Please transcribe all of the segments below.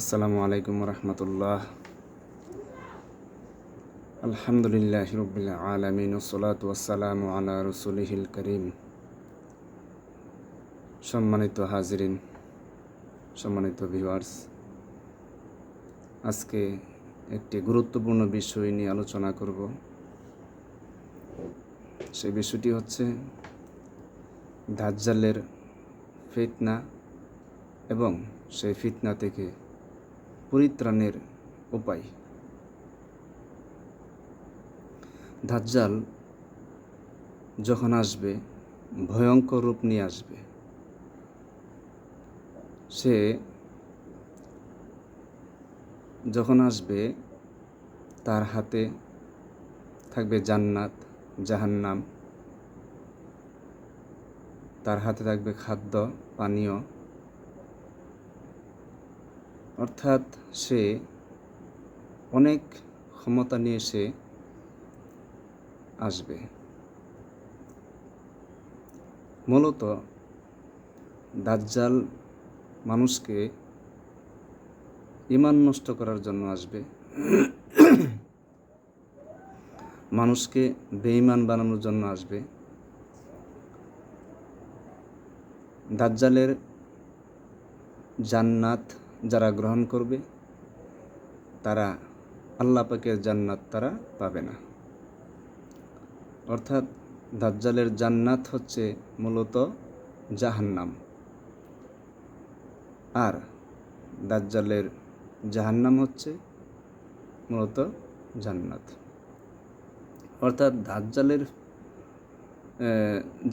আসসালামু আলাইকুম রহমতুল্লাহ। আলহামদুলিল্লাহ রব্বিল আলামিন ওয়াসসালাতু ওয়াসসালামু আলা রাসূলিহিল কারীম। সম্মানিত হাজিরিন, সম্মানিত ভিউয়ার্স, আজকে একটি গুরুত্বপূর্ণ বিষয় নিয়ে আলোচনা করব। সেই বিষয়টি হচ্ছে দাজ্জালের ফিতনা এবং সেই ফিতনা থেকে পরিত্রাণের উপায়। দাজ্জাল যখন আসবে ভয়ঙ্কর রূপ নিয়ে আসবে। সে যখন আসবে তার হাতে থাকবে জান্নাত জাহান্নাম, তার হাতে থাকবে খাদ্য পানীয়, অর্থাৎ সে অনেক ক্ষমতা নিয়ে সে আসবে। মূলত দাজ্জাল মানুষকে ঈমান নষ্ট করার জন্য আসবে, মানুষকে বেঈমান বানানোর জন্য আসবে। দাজ্জালের জান্নাত যারা গ্রহণ করবে তারা আল্লাহ পাকের জান্নাত তারা পাবে না। অর্থাৎ দাজ্জালের জান্নাত হচ্ছে মূলত জাহান্নাম, আর দাজ্জালের জাহান্নাম হচ্ছে মূলত জান্নাত। অর্থাৎ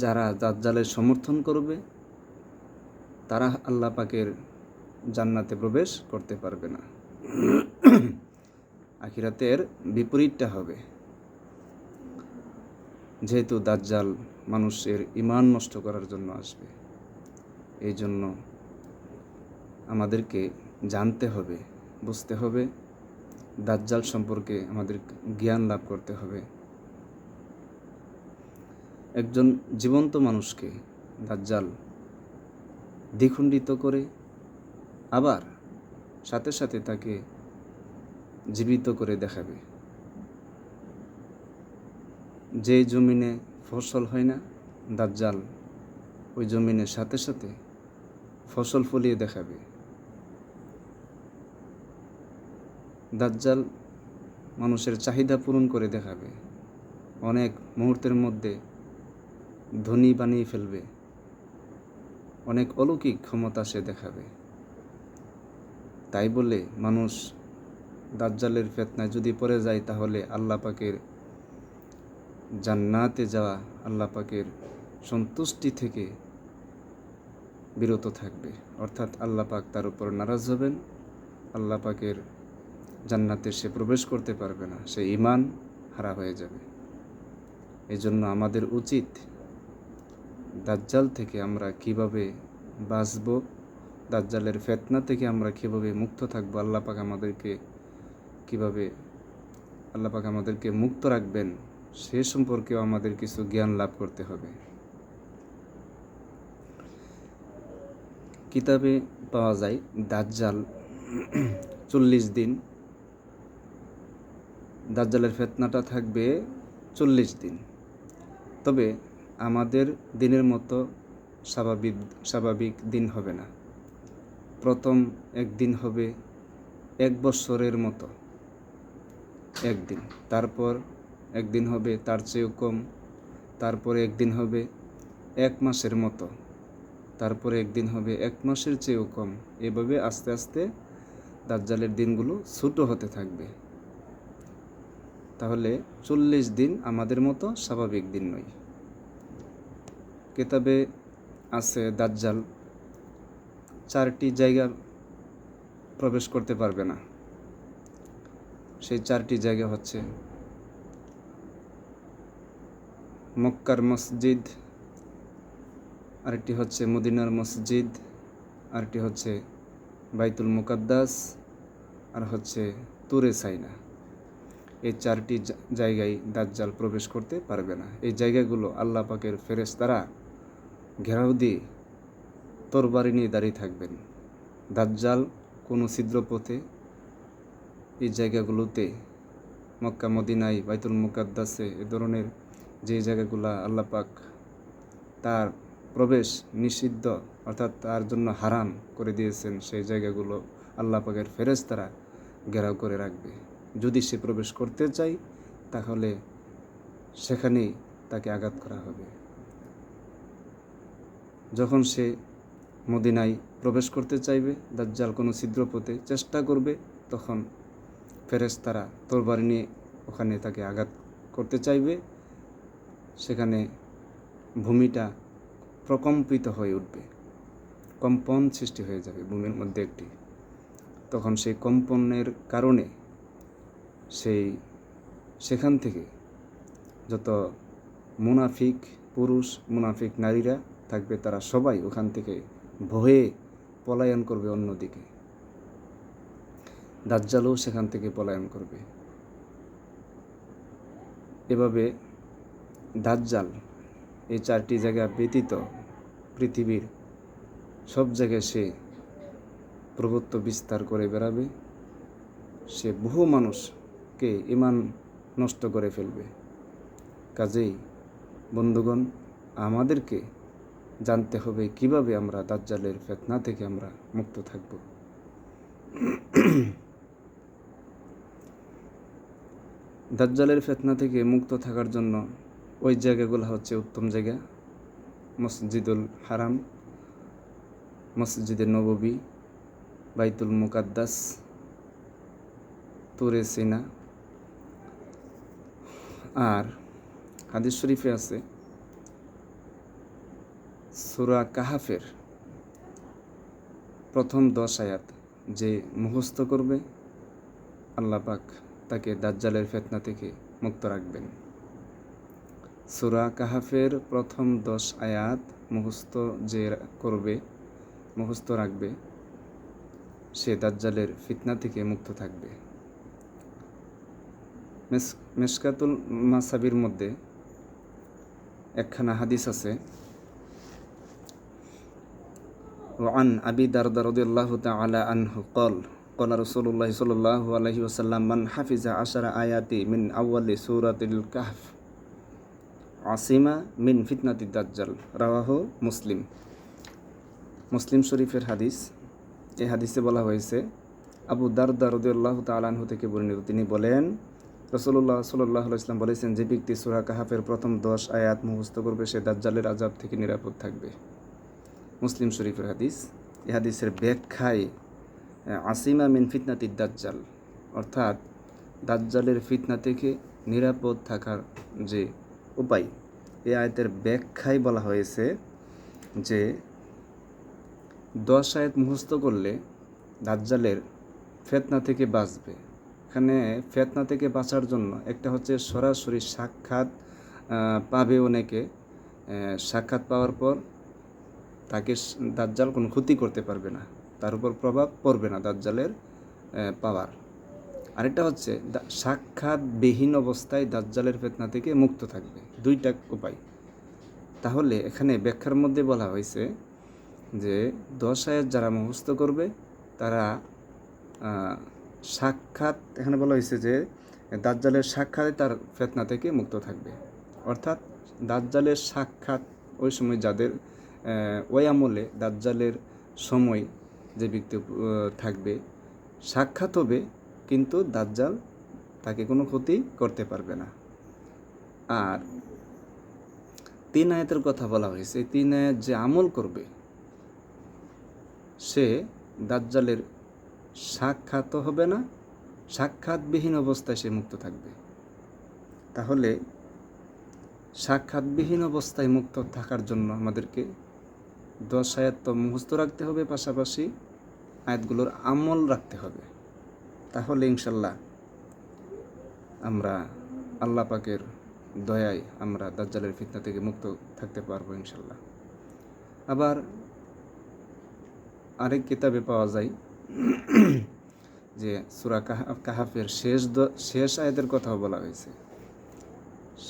যারা দাজ্জালের সমর্থন করবে তারা আল্লাহ পাকের জান্নাতে প্রবেশ করতে পারবে না। আখিরাতের বিপরীতটা হবে। যেহেতু দাজ্জাল মানুষের ঈমান নষ্ট করার জন্য আসবে, এই জন্য আমাদেরকে জানতে হবে, বুঝতে হবে, দাজ্জাল সম্পর্কে আমাদের জ্ঞান লাভ করতে হবে। একজন জীবন্ত মানুষকে দাজ্জাল দ্বিখণ্ডিত করে আবার সাথে সাথে তাকে জীবিত করে দেখাবে। যে জমিনে ফসল হয় না, দাজ্জাল ওই জমিনের সাথে সাথে ফসল ফলিয়ে দেখাবে। দাজ্জাল মানুষের চাহিদা পূরণ করে দেখাবে, অনেক মুহূর্তের মধ্যে ধনী বানিয়ে ফেলবে, অনেক অলৌকিক ক্ষমতা সে দেখাবে। তাই বলে মানুষ দাজ্জালের ফিতনায় যদি পড়ে যায় তাহলে আল্লাহ পাকের জান্নাতে যাওয়া, আল্লাহ পাকের সন্তুষ্টি থেকে বিরত থাকবে। অর্থাৎ আল্লাহ পাক তার উপর নারাজ হবেন, আল্লাহ পাকের জান্নাতে সে প্রবেশ করতে পারবে না, সে ঈমান হারা হয়ে যাবে। এই জন্য আমাদের উচিত দাজ্জাল থেকে আমরা কিভাবে বাঁচব, দাজ্জালের ফিতনা থেকে আমরা কিভাবে মুক্ত থাকব, আল্লাহ পাক আমাদেরকে মুক্ত রাখবেন সে সম্পর্কেও আমাদের কিছু জ্ঞান লাভ করতে হবে। কিতাবে পাওয়া যায় দাজ্জাল 40 দিন, দাজ্জালের ফিতনাটা থাকবে 40 দিন। তবে আমাদের দিনের মতো স্বাভাবিক দিন হবে না। প্রথম একদিন হবে 1 বছরের মতো একদিন, তারপর একদিন হবে তার চেয়েও কম, তারপরে একদিন হবে 1 মাসের মতো, তারপরে একদিন হবে 1 মাসের চেয়েও কম। এভাবে আস্তে আস্তে দাজ্জালের দিনগুলো ছোটো হতে থাকবে। তাহলে 40 দিন আমাদের মতো স্বাভাবিক দিন নয়। কিতাবে আছে দাজ্জাল 4টি জায়গা প্রবেশ করতে পারবে না। সেই 4টি জায়গা হচ্ছে মক্কার মসজিদ, আরেকটি হচ্ছে মদিনার মসজিদ, আরেকটি হচ্ছে বাইতুল মুকাদ্দাস, আর হচ্ছে তুরে সাইনা। এই 4টি জায়গায় দাজ্জাল প্রবেশ করতে পারবে না। এই জায়গাগুলো আল্লাহ পাকের ফেরেশতারা ঘেরাও দিয়ে তরবারি নিয়ে দাঁড়িয়ে থাকবেন। দাজ্জাল কোনো ছিদ্রপথে এই জায়গাগুলোতে মক্কা মদিনায় বাইতুল মুকাদ্দাসে এ ধরনের যে জায়গাগুলো আল্লাহ পাক তার প্রবেশ নিষিদ্ধ অর্থাৎ তার জন্য হারাম করে দিয়েছেন, সেই জায়গাগুলো আল্লাহ পাকের ফেরেশতারা ঘেরাও করে রাখবে। যদি সে প্রবেশ করতে চায় তাহলে সেখানেই তাকে আঘাত করা হবে। যখন সে মদিনায় প্রবেশ করতে চাইবে, দাজ্জাল কোনো ছিদ্রপথে চেষ্টা করবে, তখন ফেরেশতারা তরবারি নিয়ে ওখানে তাকে আঘাত করতে চাইবে। সেখানে ভূমিটা প্রকম্পিত হয়ে উঠবে, কম্পন সৃষ্টি হয়ে যাবে ভূমির মধ্যে একটি। তখন সেই কম্পনের কারণে সেখান থেকে যত মুনাফিক পুরুষ মুনাফিক নারীরা থাকবে তারা সবাই ওখান থেকে ভয়ে পলায়ন করবে অন্যদিকে। দাজ্জালও সেখান থেকে পলায়ন করবে। এভাবে দাজ্জাল এই 4টি জায়গা ব্যতীত পৃথিবীর সব জায়গায় সে প্রভুত্ব বিস্তার করে বেড়াবে। সে বহু মানুষকে ঈমান নষ্ট করে ফেলবে। কাজেই বন্ধুগণ, আমাদেরকে জানতে হবে কিভাবে আমরা দাজ্জালের ফিতনা থেকে আমরা মুক্ত থাকব। দাজ্জালের ফিতনা থেকে মুক্ত থাকার জন্য ওই জায়গাগুলো হচ্ছে উত্তম জায়গা: মসজিদুল হারাম, মসজিদে নববী, বাইতুল মুকাদ্দাস, তুরে সিনা। আর হাদিস শরীফে আছে সূরা কাহাফের প্রথম 10 আয়াত যে মুখস্থ করবে আল্লাহ পাক তাকে দাজ্জালের ফিতনা থেকে মুক্ত রাখবেন। সূরা কাহাফের প্রথম 10 আয়াত মুখস্থ যে মুখস্থ রাখবে সে দাজ্জালের ফিতনা থেকে মুক্ত থাকবে। মিশকাতুল মাসাবির মধ্যে একখানা হাদিস আছে, ওয়ান আবি দারদা রাদিয়াল্লাহু তাআলা আনহু قال قال رسول الله صلى الله عليه وسلم من حفظ 10 آيات من أول سورة الكهف عصم من فتنة الدجال রাওয়াহু মুসলিম শরীফের হাদিস। এই হাদিসে বলা হয়েছে আবু দারদা রাদিয়াল্লাহু তাআলা আনহু থেকে বর্ণিত, তিনি বলেন রাসূলুল্লাহ সাল্লাল্লাহু আলাইহি ওয়াসাল্লাম বলেছেন, যে ব্যক্তি সূরা কাহাফের প্রথম 10 আয়াত মুখস্থ করবে সে দাজ্জালের আযাব থেকে নিরাপদ থাকবে। মুসলিম শরীফের হাদিস। এই হাদিসের ব্যাখ্যায় আসিমা মিন ফিতনাতিদ দাজ্জাল অর্থাৎ দাজ্জালের ফিতনা থেকে নিরাপদ থাকার যে উপায়, এই আয়াতের ব্যাখ্যায় বলা হয়েছে যে 10 আয়াত মুখস্থ করলে দাজ্জালের ফিতনা থেকে বাঁচবে। এখানে ফিতনা থেকে বাঁচার জন্য একটা হচ্ছে সরাসরি সাক্ষাৎ পাবে অনেকে, সাক্ষাৎ পাওয়ার পর তাকে দাজ্জাল কোনো ক্ষতি করতে পারবে না, তার উপর প্রভাব পড়বে না দাজ্জালের পাওয়ার। আরেকটা হচ্ছে সাক্ষাৎবিহীন অবস্থায় দাজ্জালের ফিতনা থেকে মুক্ত থাকবে। 2টা উপায়। তাহলে এখানে ব্যাখ্যার মধ্যে বলা হয়েছে যে 10 আয়াত যারা মুখস্থ করবে তারা সাক্ষাৎ, এখানে বলা হয়েছে যে দাজ্জালের সাক্ষাতে তার ফিতনা থেকে মুক্ত থাকবে। অর্থাৎ দাজ্জালের সাক্ষাৎ ওই সময় যাদের ওই আমলে দাজ্জালের সময় যে ব্যক্তি থাকবে সাক্ষাৎ হবে, কিন্তু দাজ্জাল তাকে কোনো ক্ষতি করতে পারবে না। আর 3 আয়াতের কথা বলা হয়েছে, 3 আয়াত যে আমল করবে সে দাজ্জালের সাক্ষাৎও হবে না, সাক্ষাৎবিহীন অবস্থায় সে মুক্ত থাকবে। তাহলে সাক্ষাৎবিহীন অবস্থায় মুক্ত থাকার জন্য আমাদেরকে 10 আয়াত তো মুখস্থ রাখতে হবে, পাশাপাশি আয়াতগুলোর আমল রাখতে হবে। তাহলে ইনশাল্লাহ আমরা আল্লাহ পাকের দয়ায় আমরা দাজ্জালের ফিতনা থেকে মুক্ত থাকতে পারবো ইনশাল্লাহ। আবার আরেক কিতাবে পাওয়া যায় যে সূরা কাহাফের শেষ আয়াতের কথাও বলা হয়েছে।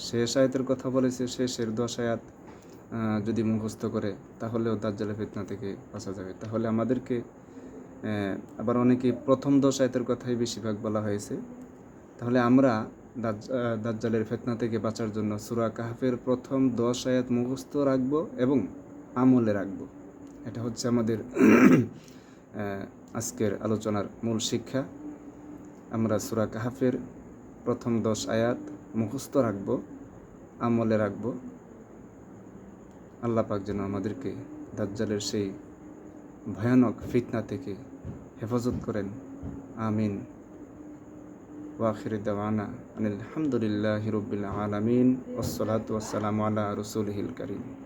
শেষ আয়াতের কথা বলেছে, শেষের 10 আয়াত যদি মুখস্থ করে তাহলেও দাজ্জালের ফিতনা থেকে বাঁচা যাবে। তাহলে আমাদেরকে আবার অনেকে প্রথম 10 আয়াতের কথাই বেশিরভাগ বলা হয়েছে। তাহলে আমরা দাজ্জালের ফিতনা থেকে বাঁচার জন্য সূরা কাহফের প্রথম 10 আয়াত মুখস্থ রাখব এবং আমলে রাখব। এটা হচ্ছে আমাদের আজকের আলোচনার মূল শিক্ষা। আমরা সূরা কাহফের প্রথম 10 আয়াত মুখস্থ রাখব, আমলে রাখব। আল্লাহ পাক যেন আমাদেরকে দাজ্জালের সেই ভয়ানক ফিতনা থেকে হেফাজত করেন। আমিন। ওয়া আখিরু দাওয়ানা আনিল হামদুলিল্লাহি রাব্বিল আলামিন ওয়াসসালাতু ওয়াসসালামু আলা রাসূলিহিল কারীম।